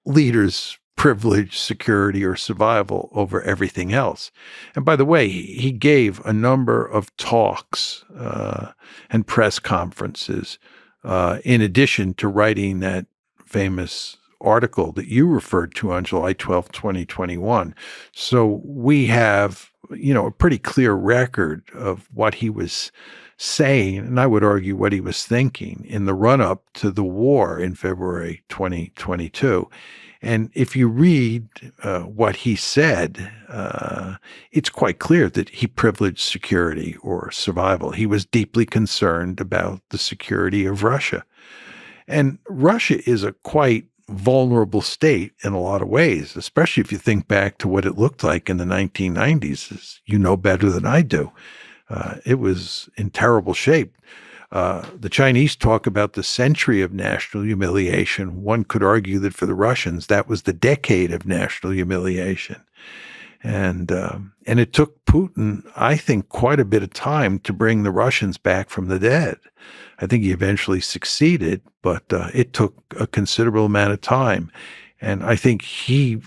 leaders privilege security or survival over everything else. And by the way, he gave a number of talks and press conferences in addition to writing that famous article that you referred to on July 12th, 2021. So we have, a pretty clear record of what he was saying, and I would argue what he was thinking in the run-up to the war in February 2022. And if you read what he said, it's quite clear that he privileged security or survival. He was deeply concerned about the security of Russia. And Russia is a quite vulnerable state in a lot of ways, especially if you think back to what it looked like in the 1990s, as you know better than I do. It was in terrible shape. The Chinese talk about the century of national humiliation. One could argue that for the Russians, that was the decade of national humiliation. And it took Putin, I think, quite a bit of time to bring the Russians back from the dead. I think he eventually succeeded, but it took a considerable amount of time. And I think he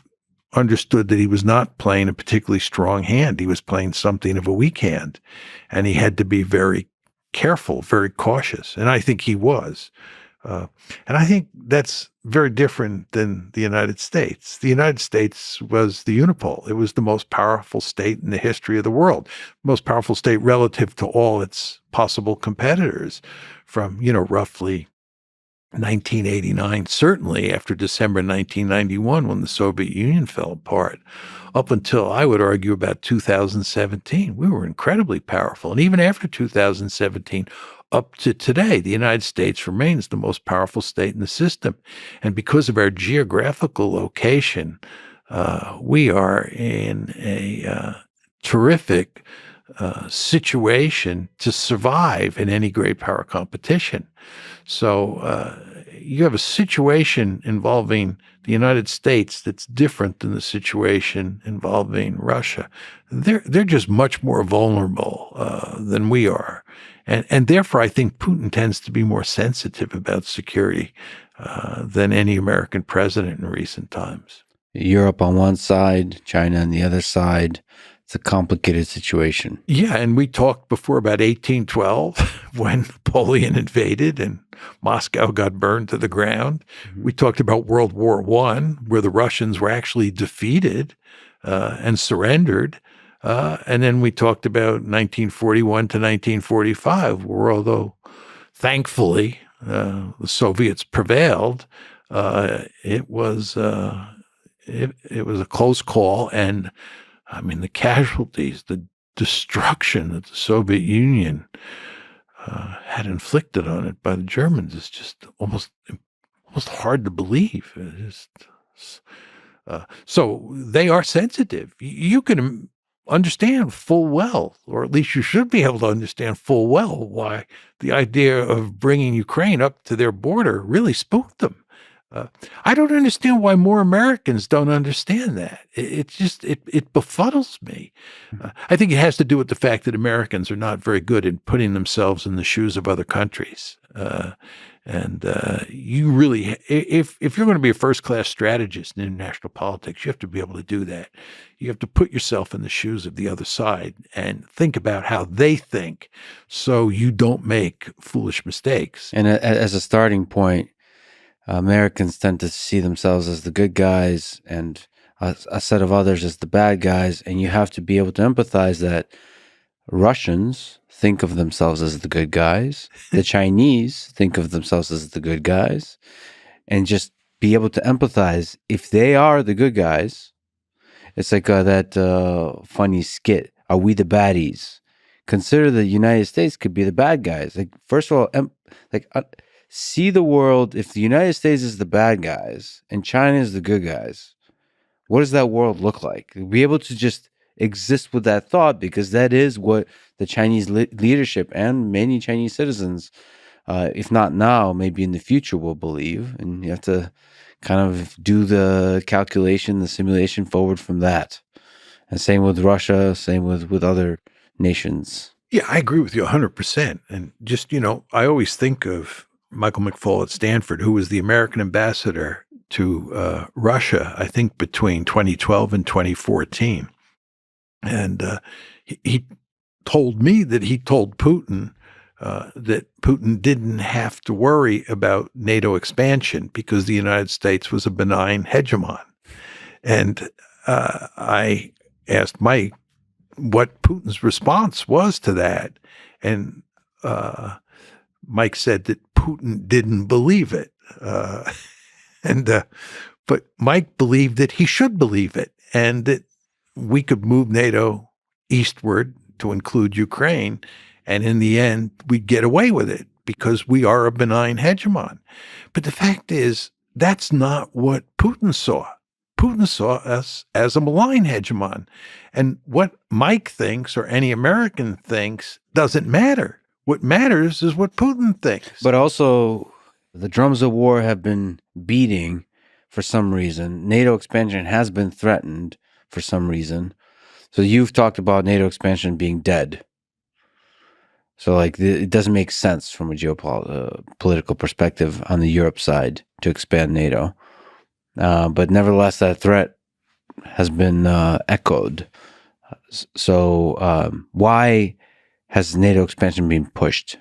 understood that he was not playing a particularly strong hand. He was playing something of a weak hand. And he had to be very careful, very cautious. And I think he was. And I think that's very different than the United States. The United States was the unipole. It was the most powerful state in the history of the world, most powerful state relative to all its possible competitors from, roughly 1989, certainly after December 1991, when the Soviet Union fell apart, up until, I would argue, about 2017. We were incredibly powerful. And even after 2017, up to today, the United States remains the most powerful state in the system. And because of our geographical location, we are in a terrific situation to survive in any great power competition. So you have a situation involving the United States that's different than the situation involving Russia. They're just much more vulnerable than we are. And therefore, I think Putin tends to be more sensitive about security than any American president in recent times. Europe on one side, China on the other side. It's a complicated situation. Yeah, and we talked before about 1812 when Napoleon invaded and Moscow got burned to the ground. Mm-hmm. We talked about World War I, where the Russians were actually defeated and surrendered. And then we talked about 1941 to 1945, where although thankfully the Soviets prevailed, it was a close call. And I mean, the casualties, the destruction that the Soviet Union had inflicted on it by the Germans is just almost hard to believe. So they are sensitive. You can understand full well, or at least you should be able to understand full well, why the idea of bringing Ukraine up to their border really spooked them. I don't understand why more Americans don't understand that. It befuddles me. I think it has to do with the fact that Americans are not very good in putting themselves in the shoes of other countries. You really, if you're going to be a first-class strategist in international politics, you have to be able to do that. You have to put yourself in the shoes of the other side and think about how they think so you don't make foolish mistakes. And as a starting point, Americans tend to see themselves as the good guys and a set of others as the bad guys. And you have to be able to empathize that Russians think of themselves as the good guys. The Chinese think of themselves as the good guys. And just be able to empathize. If they are the good guys, it's like that funny skit, Are We the Baddies? Consider the United States could be the bad guys. Like, first of all, see the world, if the United States is the bad guys and China is the good guys, what does that world look like? Be able to just exist with that thought, because that is what the Chinese leadership and many Chinese citizens, if not now, maybe in the future, will believe. And you have to kind of do the calculation, the simulation forward from that. And same with Russia, same with other nations. Yeah, I agree with you 100%. And just, I always think of Michael McFaul at Stanford, who was the American ambassador to Russia, I think between 2012 and 2014. And he told me that he told Putin that Putin didn't have to worry about NATO expansion because the United States was a benign hegemon. And I asked Mike what Putin's response was to that. And Mike said that Putin didn't believe it. But Mike believed that he should believe it and that we could move NATO eastward to include Ukraine. And in the end, we'd get away with it because we are a benign hegemon. But the fact is, that's not what Putin saw. Putin saw us as a malign hegemon. And what Mike thinks or any American thinks doesn't matter. What matters is what Putin thinks. But also, the drums of war have been beating for some reason. NATO expansion has been threatened for some reason. So you've talked about NATO expansion being dead. So like it doesn't make sense from a geopolitical perspective on the Europe side to expand NATO. But nevertheless, that threat has been echoed. So why has NATO expansion been pushed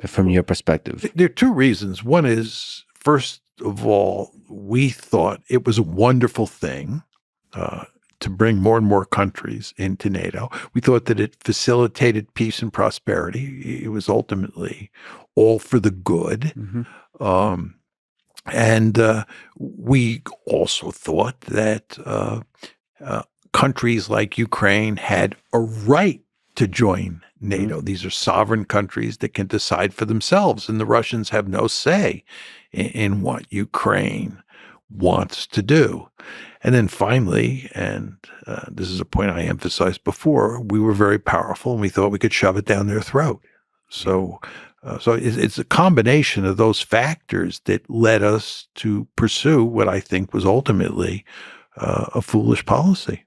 from your perspective? There are two reasons. One is, first of all, we thought it was a wonderful thing to bring more and more countries into NATO. We thought that it facilitated peace and prosperity. It was ultimately all for the good. Mm-hmm. And we also thought that countries like Ukraine had a right to join NATO. Mm-hmm. These are sovereign countries that can decide for themselves, and the Russians have no say in what Ukraine wants to do. And then finally, and this is a point I emphasized before, we were very powerful and we thought we could shove it down their throat. So it's a combination of those factors that led us to pursue what I think was ultimately a foolish policy.